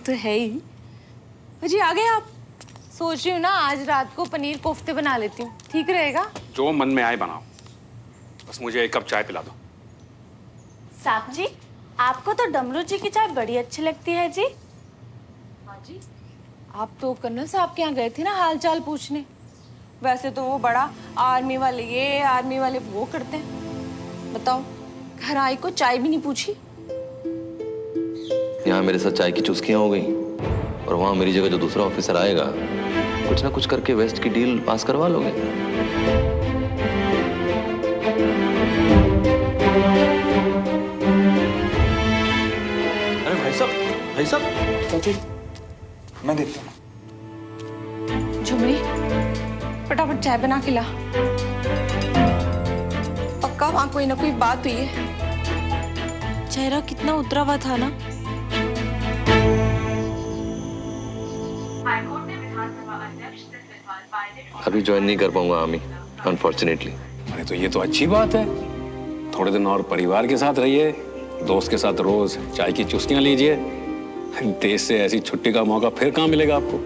तो है ही। जी आ गए आप? सोच रही हूँ ना आज रात को पनीर कोफ्ते बना लेती हूँ, ठीक रहेगा? जो मन में आए बनाओ, बस मुझे 1 कप चाय पिला दो। साहब जी, आपको तो डमरू जी की चाय बड़ी अच्छी लगती है जी। हाँ जी। आप तो कर्नल साहब के यहाँ गए थे ना हाल चाल पूछने। वैसे तो वो बड़ा आर्मी वाले ये आर्मी वाले वो करते हैं। बताओ, घर आई को चाय भी नहीं पूछी। यहाँ मेरे साथ चाय की चुस्कियां हो गई और वहां मेरी जगह जो दूसरा ऑफिसर आएगा कुछ ना कुछ करके वेस्ट की डील पास करवा लोगे। अरे भाई साहब मैं देखता हूँ। झुमरी, फटाफट चाय बना के ला। पक्का वहां कोई ना कोई बात हुई है। चेहरा कितना उतरा हुआ था ना। अभी ज्वाइन नहीं कर पाऊंगा आर्मी, अनफॉर्चुनेटली। अरे तो ये तो अच्छी बात है। थोड़े दिन और परिवार के साथ रहिए, दोस्त के साथ रोज चाय की चुस्कियां लीजिए। देश से ऐसी छुट्टी का मौका फिर कहाँ मिलेगा आपको?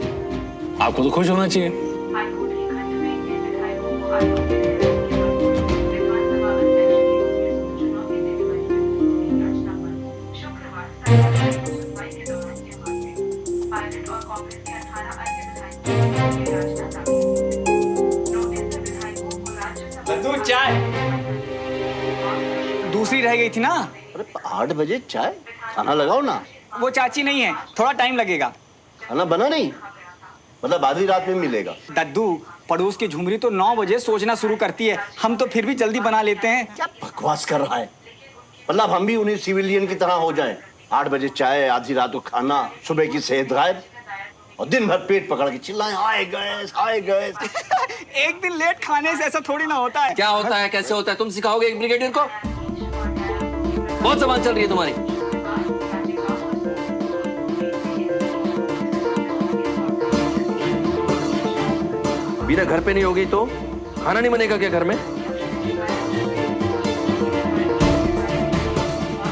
आपको तो खुश होना चाहिए। लड्डू चाय दूसरी रह गई थी ना। अरे 8 बजे चाय? खाना लगाओ ना। वो चाची नहीं है, थोड़ा टाइम लगेगा। खाना बना नहीं? मतलब आधी रात में मिलेगा? दद्दू, पड़ोस की झुमरी तो 9 बजे सोचना शुरू करती है, हम तो फिर भी जल्दी बना लेते हैं। क्या बकवास कर रहा है? मतलब हम भी उन्हीं सिविलियन की तरह हो जाएं। 8 बजे चाय, आधी रात को खाना, सुबह की सेहत गायब और दिन भर पेट पकड़ के चिल्लाएं हाय गैस हाय गैस। एक दिन लेट खाने से ऐसा थोड़ी ना होता है। क्या होता है, कैसे होता है, तुम सिखाओगे एक ब्रिगेडियर को? बहुत जबान चल रही है तुम्हारी। बीना घर पे नहीं होगी तो खाना नहीं बनेगा क्या घर में?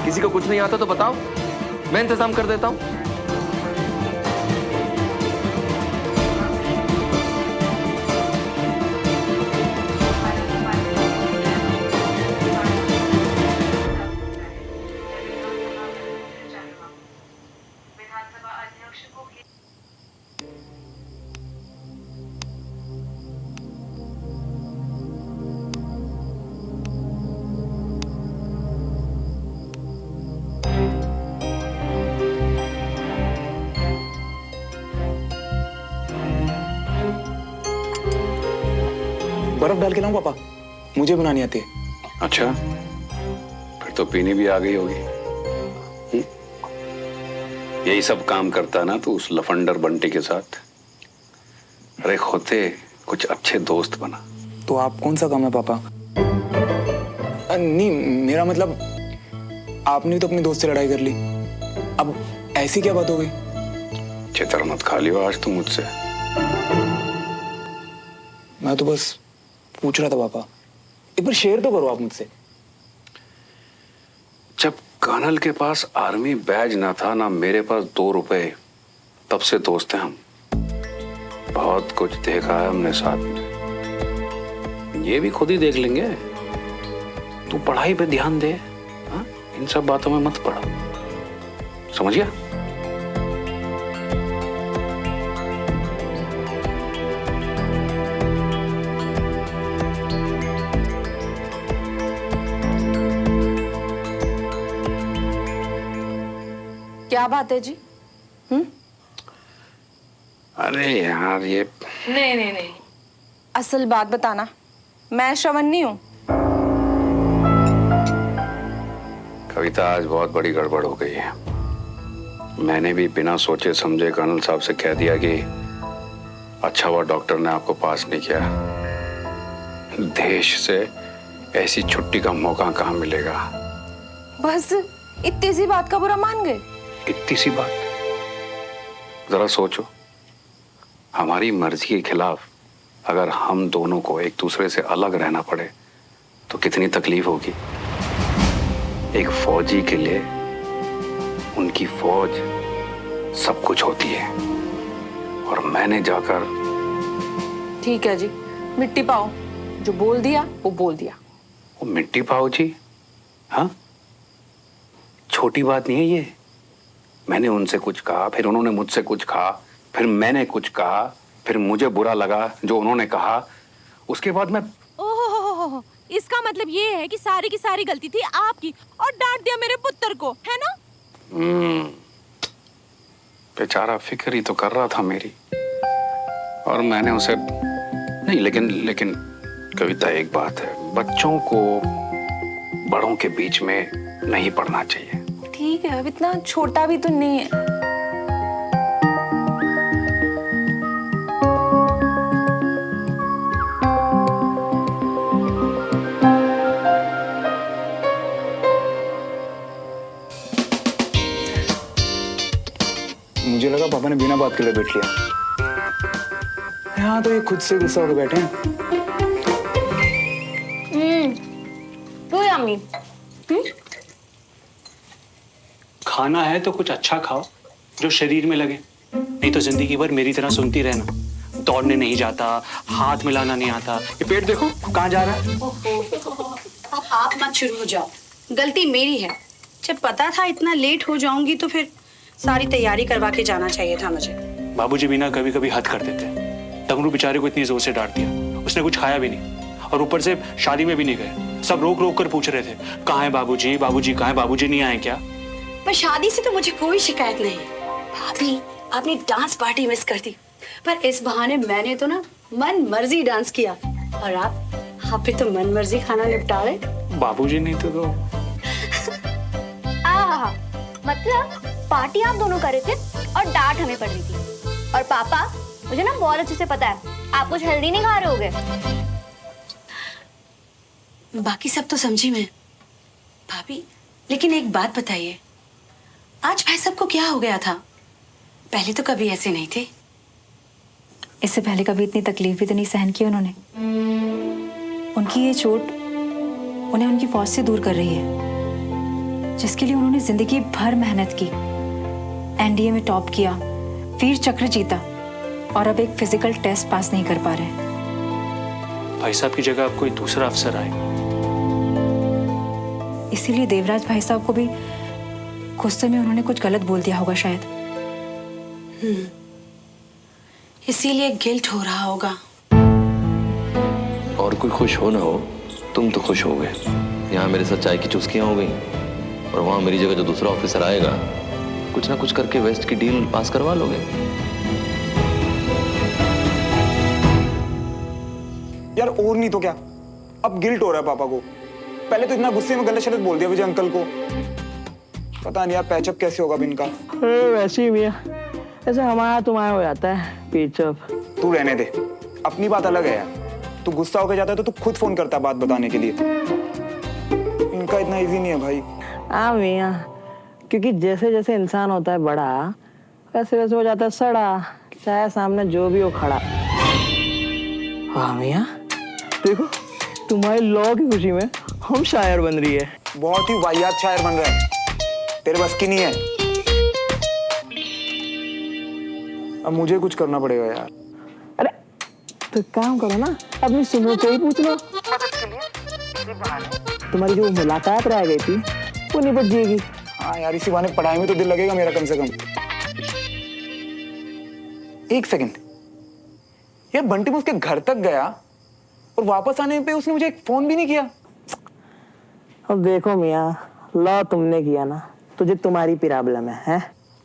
किसी को कुछ नहीं आता तो बताओ, मैं इंतजाम कर देता हूं। बर्फ डाल के लाऊं पापा? मुझे बनानी आती है। अच्छा, फिर तो पीनी भी आ गई होगी। यही सब काम करता ना तो उस लफंडर बंटी के साथ। अरे होते कुछ अच्छे दोस्त बना। तो आप कौन सा काम है पापा? नहीं, मेरा मतलब आपने तो अपने दोस्त से लड़ाई कर ली, अब ऐसी क्या बात हो गई? चितर मत खा लियो आज तुम मुझसे। मैं तो बस पूछ रहा था पापा, एक बार शेयर तो करो आप मुझसे। जब कर्नल के पास आर्मी बैज ना था ना मेरे पास 2 रुपए, तब से दोस्त हैं हम। बहुत कुछ देखा है हमने साथ में। ये भी खुद ही देख लेंगे। तू पढ़ाई पे ध्यान दे, हा? इन सब बातों में मत पड़ा, समझ गया? क्या बात है जी? अरे यार ये नहीं, असल बात बताना। मैं श्रवण नहीं हूँ। कविता, आज बहुत बड़ी गड़बड़ हो गई है। मैंने भी बिना सोचे समझे कर्नल साहब से कह दिया कि अच्छा हुआ डॉक्टर ने आपको पास नहीं किया। देश से ऐसी छुट्टी का मौका कहाँ मिलेगा? बस इतनी सी बात का बुरा मान गए? इतनी सी बात? जरा सोचो, हमारी मर्जी के खिलाफ अगर हम दोनों को एक दूसरे से अलग रहना पड़े तो कितनी तकलीफ होगी। एक फौजी के लिए उनकी फौज सब कुछ होती है। और मैंने जाकर ठीक है जी, मिट्टी पाओ। जो बोल दिया वो बोल दिया। वो मिट्टी पाओ जी, हाँ छोटी बात नहीं है ये। मैंने उनसे कुछ कहा, फिर उन्होंने मुझसे कुछ कहा, फिर मैंने कुछ कहा, फिर मुझे बुरा लगा जो उन्होंने कहा, उसके बाद मैं ओहो, इसका मतलब ये है कि सारी की सारी गलती थी आपकी और डांट दिया मेरे पुत्र को, है ना? बेचारा फिक्र ही तो कर रहा था मेरी, और मैंने उसे नहीं। लेकिन कविता, एक बात है, बच्चों को बड़ों के बीच में नहीं पढ़ना चाहिए। ठीक है, अब इतना छोटा भी तो नहीं है। मुझे लगा पापा ने बिना बात के लिए बैठ लिया। यहाँ तो ये खुद से गुस्सा होकर बैठे हैं। तो यम्मी। खाना है तो कुछ अच्छा खाओ जो शरीर में लगे, नहीं तो जिंदगी भर मेरी तरह सुनती रहना। दौड़ने नहीं जाता, हाथ मिलाना नहीं आता। ये पेट देखो कहाँ जा रहा है। अब आप मत शुरू हो जाओ, गलती मेरी है। जब पता था इतना लेट हो जाऊंगी तो फिर सारी तैयारी करवा के जाना चाहिए था मुझे। बाबूजी भी ना कभी कभी हद कर देते। टंगरू बेचारे को इतनी जोर से डांट दिया, उसने कुछ खाया भी नहीं, और ऊपर से शादी में भी नहीं गए। सब रोक रोक कर पूछ रहे थे, कहाँ है बाबूजी, बाबूजी कहाँ है, बाबूजी नहीं आए क्या? पर शादी से तो मुझे कोई शिकायत नहीं। भाभी, आपने डांस पार्टी मिस कर दी, पर इस बहाने मैंने तो ना मन मर्जी डांस किया, और आप भी तो मन मर्जी खाना निपटा रहे। बाबूजी नहीं तो मतलब पार्टी आप दोनों कर रहे थे और डांट हमें पड़ रही थी। और पापा, मुझे ना बहुत अच्छे से पता है आप कुछ हेल्दी नहीं खा रहे होगे। बाकी सब तो समझी मैं भाभी, लेकिन एक बात बताइए, आज भाई सबको क्या हो गया था? पहले तो कभी ऐसे नहीं थे। इससे पहले कभी इतनी तकलीफ भी तो नहीं सहन की उन्होंने। उनकी ये चोट उन्हें उनकी फौज से दूर कर रही है, जिसके लिए उन्होंने जिंदगी भर मेहनत की, एनडीए में टॉप किया, वीर चक्र जीता, और अब एक फिजिकल टेस्ट पास नहीं कर पा रहे। भाई साहब की जगह अब कोई दूसरा अफसर आए। इसीलिए देवराज भाई साहब को भी गुस्से में उन्होंने कुछ गलत बोल दिया होगा शायद। इसीलिए गिल्ट हो रहा होगा। और कोई खुश हो ना हो, तुम तो खुश हो गए। यहाँ मेरे साथ चाय की चुस्कियां हो गई, और वहां मेरी जगह जो दूसरा ऑफिसर आएगा, कुछ ना कुछ करके वेस्ट की डील पास करवा लोगे। यार और नहीं तो क्या, अब गिल्ट हो रहा है पापा को। पहले तो इतना गुस्से में गलत शब्द बोल दिया विजय अंकल को। पता नहीं यार पैचअप कैसे होगा अब इनका। वैसे ही भैया, ऐसे हमारा तुम्हारा हो जाता है पेचअप। तू रहने दे, अपनी बात अलग है यार। तू गुस्सा होकर जाता है तो तू खुद फोन करता है बात बताने के लिए। इनका इतना इजी नहीं है भाई। हाँ भैया, क्योंकि जैसे जैसे इंसान होता है बड़ा, वैसे वैसे हो जाता है सड़ा, चाहे सामने जो भी हो खड़ा। हाँ भैया, देखो तुम्हारी लॉ की खुशी में हम शायर बन रही है। बहुत ही वाहियात शायर बन रहा है, तेरे बस की नहीं है। अब मुझे कुछ करना पड़ेगा यार। अरे तो काम करो ना, अपनी सुनो को ही पूछ लो। तुम्हारी जो मुलाकात रह गई थी वो निपट जाएगी। हाँ यार, इसी बहाने पढ़ाई में तो दिल लगेगा मेरा कम से कम। एक सेकंड, यार बंटी उसके घर तक गया और वापस आने पे उसने मुझे एक फोन भी नहीं किया। अब देखो मियाँ, लॉ तुमने किया ना, तुझे तुम्हारी प्रॉब्लम है?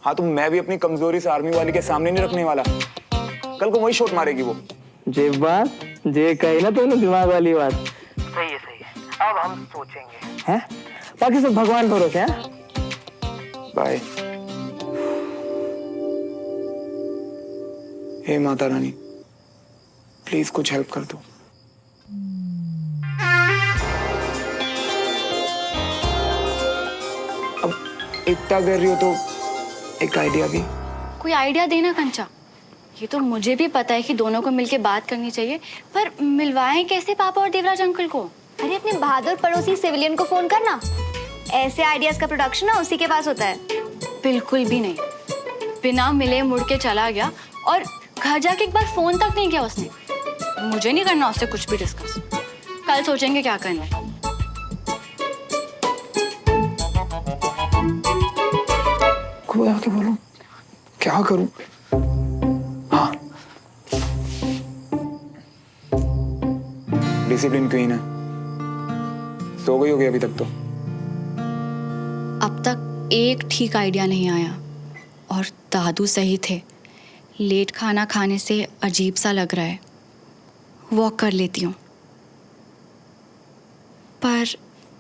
हाँ तो मैं भी अपनी कमजोरी से आर्मी वाली के सामने नहीं रखने वाला। कल को वही शॉट मारेगी वो। जे बात जे कही ना तुमने दिमाग वाली बात। सही है, अब हम सोचेंगे हैं। बाकी सब भगवान भरोसे हैं। Bye. Hey Mata Rani, please कुछ हेल्प कर दो। अब इतना कर रही हो तो एक आइडिया भी। कोई आइडिया देना कंचा। ये तो मुझे भी पता है कि दोनों को मिलके बात करनी चाहिए, पर मिलवाएं कैसे पापा और देवराज अंकल को? अरे अपने बहादुर पड़ोसी सिविलियन को फोन करना। ऐसे आइडियाज का प्रोडक्शन ना उसी के पास होता है। बिल्कुल भी नहीं, बिना मिले मुड़ के चला गया और घर जाके एक बार फोन तक नहीं किया उसने। मुझे नहीं करना उससे कुछ भी डिस्कस, कल सोचेंगे क्या करना है। कोई आके बोलो क्या करूं? हाँ, डिसिप्लिन क्वीन है। सो गई होगी अभी तक तो। अब तक एक ठीक आइडिया नहीं आया और दादू सही थे, लेट खाना खाने से अजीब सा लग रहा है। वॉक कर लेती हूँ, पर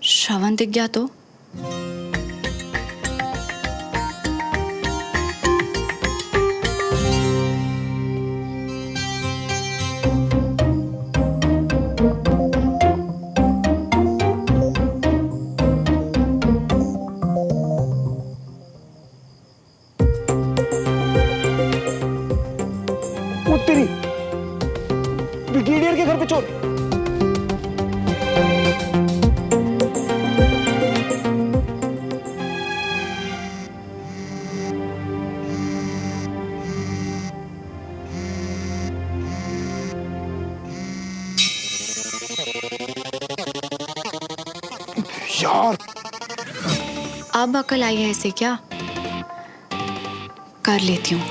श्रवण दिख गया तो? तेरी ब्रिगेडियर के घर पे चोर। यार अब अकल आई है इसे क्या? कर लेती हूँ।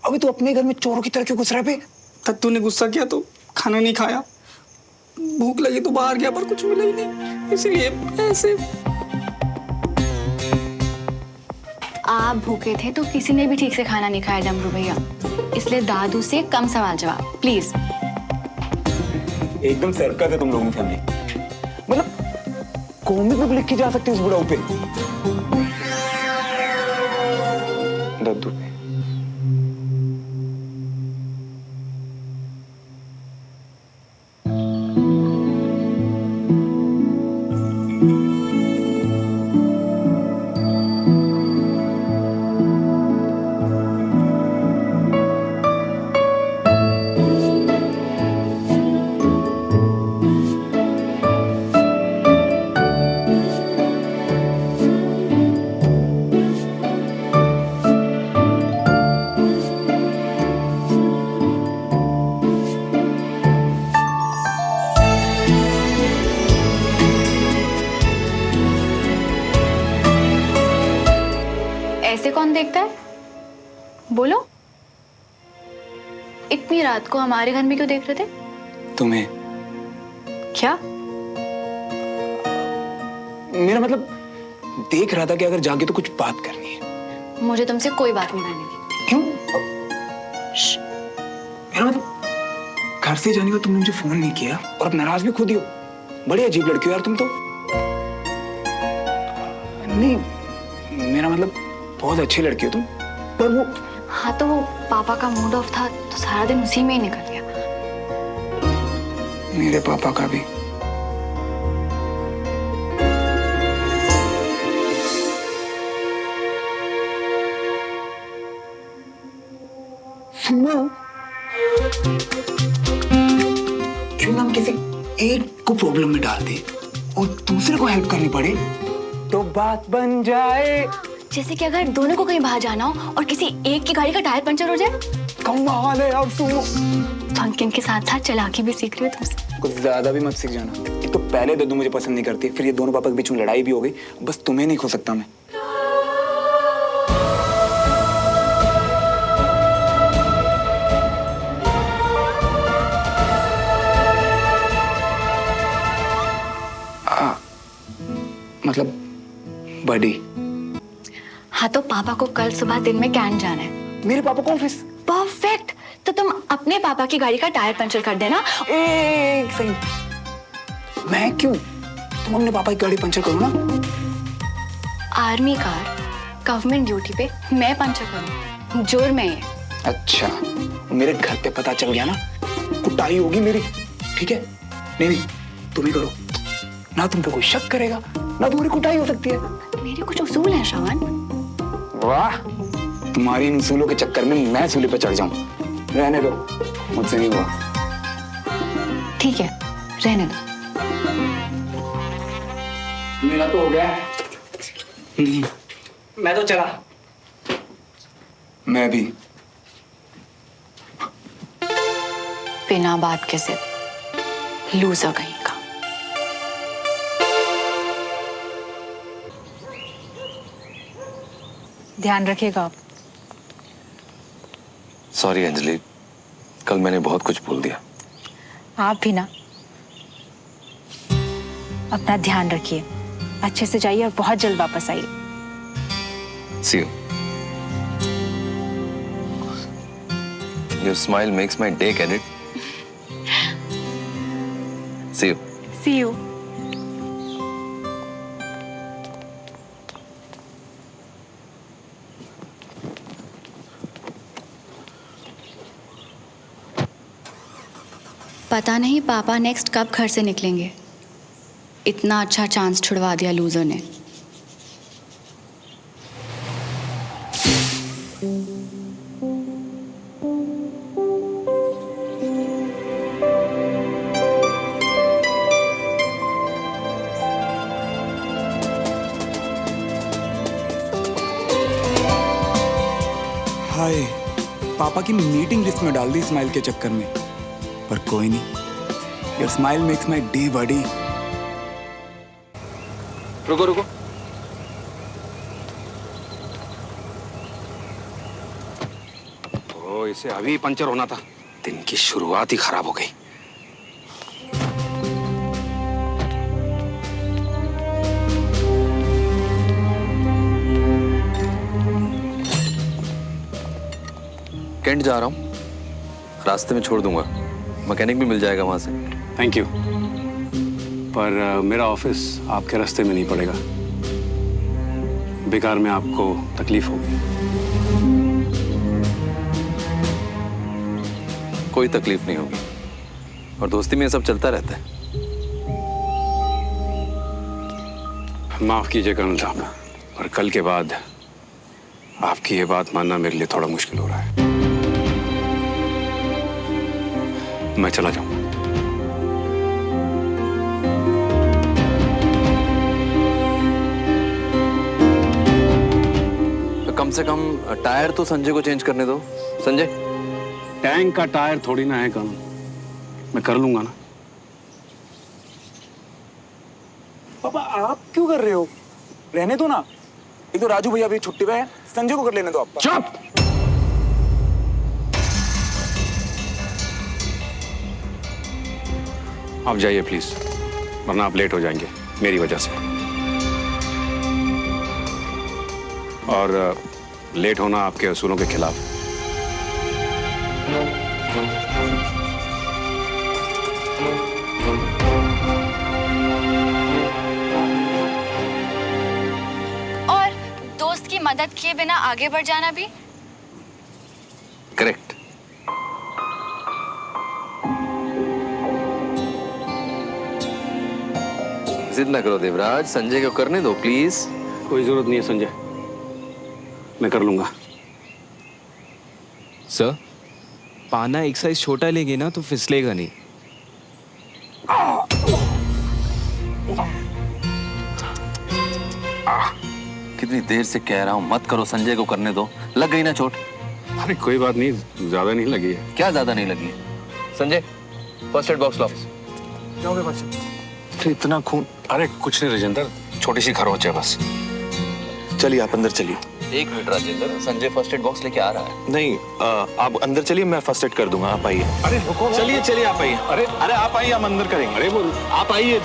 अभी तू अपने घर में चोरों की तरह क्यों घुस रहा है बे? तत्तू ने गुस्सा किया तो खाना नहीं खाया, भूख लगी तो बाहर गया पर कुछ मिला ही नहीं, इसलिए ऐसे। आप भूखे थे तो किसी ने भी ठीक से खाना नहीं खाया डमरू भैया, इसलिए दादू से कम सवाल जवाब प्लीज। एकदम सर्कस है तुम लोगों की फैमिली। मतलब कॉमिक बुक लिख के जा सकती है उस बुढ़ाऊ पे। दद्दू पे ऐसे कौन देखता है? बोलो, इतनी रात को हमारे घर में क्यों देख रहे थे? तुम्हें। क्या? मेरा मतलब देख रहा था कि अगर जागे तो कुछ बात करनी है। मुझे तुमसे कोई बात नहीं करनी थी। क्यों? मेरा मतलब घर से जाने का तुमने मुझे फोन नहीं किया और अब नाराज भी खुद ही हो। बड़ी अजीब लड़की हो यार तुम तो। नहीं, मेरा मतलब बहुत अच्छी लड़की हो तुम, पर वो। हाँ तो वो पापा का मूड ऑफ था तो सारा दिन उसी में ही निकल गया। मेरे पापा का भी। सुनो, क्यों ना हम किसी एक को प्रॉब्लम में डाल दे और दूसरे को हेल्प करनी पड़े तो बात बन जाए। जैसे कि अगर दोनों को कहीं बाहर जाना हो और किसी एक की गाड़ी का टायर पंचर हो जाए। कमाल है यार सुनो। फंकिंग के साथ साथ चालाकी भी सीख रही हो तुमसे। कुछ ज्यादा भी मत सीख जाना। एक तो पहले दद्दू मुझे पसंद नहीं करती, फिर ये दोनों पापा के बीच में लड़ाई भी हो गई। बस तुम्हें नहीं खो सकता मैं। मतलब बड़ी? हाँ तो पापा को कल सुबह दिन में कैंट जाना है। मेरे पापा को ऑफिस? परफेक्ट। तो तुम अपने पापा की गाड़ी का टायर पंचर कर देना। एक सेकंड, मैं क्यों? तुम अपने पापा की गाड़ी पंचर करो ना। आर्मी कार गवर्नमेंट ड्यूटी पे मैं पंचर करूँ, जुर्म है ये। अच्छा, मेरे घर पे पता चल गया ना, कुटाई होगी मेरी, ठीक है? नहीं तुम ही करो ना, तुम पे कोई शक करेगा ना, तुम्हारी कुटाई हो सकती है। मेरे कुछ उसूल हैं श्रवण। वाह, तुम्हारी इन उसूलों के चक्कर में मैं सूली पे चढ़ जाऊं। रहने दो, मुझसे नहीं हुआ। ठीक है, रहने दो। मेरा तो हो गया। मैं तो चला। मैं भी। बिना बात के सिर्फ लूजर कहीं का। ध्यान रखिएगा आप। सॉरी अंजलि, कल मैंने बहुत कुछ बोल दिया। आप भी ना। अपना ध्यान रखिए, अच्छे से जाइए और बहुत जल्द वापस आइए। See you. Your smile makes my day, can it? See you. See you. पता नहीं पापा नेक्स्ट कब घर से निकलेंगे। इतना अच्छा चांस छुड़वा दिया लूजर ने। हाय, पापा की मीटिंग लिस्ट में डाल दी स्माइल के चक्कर में, पर कोई नहीं, your smile makes my day buddy. रुको रुको, ओ इसे अभी पंचर होना था। दिन की शुरुआत ही खराब हो गई। कैंट जा रहा हूँ, रास्ते में छोड़ दूंगा, मैकेनिक भी मिल जाएगा वहां से। थैंक यू, पर मेरा ऑफिस आपके रास्ते में नहीं पड़ेगा। बेकार में आपको तकलीफ होगी। कोई तकलीफ नहीं होगी, और दोस्ती में ये सब चलता रहता है। माफ कीजिए कर्नल साहब, पर कल के बाद आपकी ये बात मानना मेरे लिए थोड़ा मुश्किल हो रहा है। मैं चला जाऊं। तो कम से कम टायर तो संजय को चेंज करने दो। संजय, टैंक का टायर थोड़ी ना है कर्नल, मैं कर लूंगा ना। पापा आप क्यों कर रहे हो? रहने दो ना। एक तो राजू भैया भी छुट्टी पे है, संजय को कर लेने दो आप। चुप! आप जाइए प्लीज, वरना आप लेट हो जाएंगे मेरी वजह से। और लेट होना आपके असूलों के खिलाफ। और दोस्त की मदद किए बिना आगे बढ़ जाना भी। करेक्ट। जिद ना करो देवराज, संजय को करने दो प्लीज। कोई जरूरत नहीं है संजय, मैं कर लूंगा। सर, पाना एक साइज छोटा लेंगे ना तो फिसलेगा नहीं। कितनी देर से कह रहा हूँ मत करो, संजय को करने दो। लग गई ना चोट? अरे कोई बात नहीं, ज्यादा नहीं लगी है। क्या ज्यादा नहीं लगी है? संजय, फर्स्ट एड बॉक्स लाओ। जाओगे बच्चे? इतना खून? अरे कुछ नहीं राजेंद्र, छोटी सी खरोच है बस। चलिए आप अंदर चलिए। एक minute Rajendra, Sanjay first aid box लेके आ रहा है। नहीं, आप अंदर चलिए, मैं फर्स्ट एड कर दूंगा। आप आइए। अरे रुको, चलिए चलिए आप आइए। अरे अरे आप आइए, हम अंदर करेंगे। अरे बोल, आप आइए।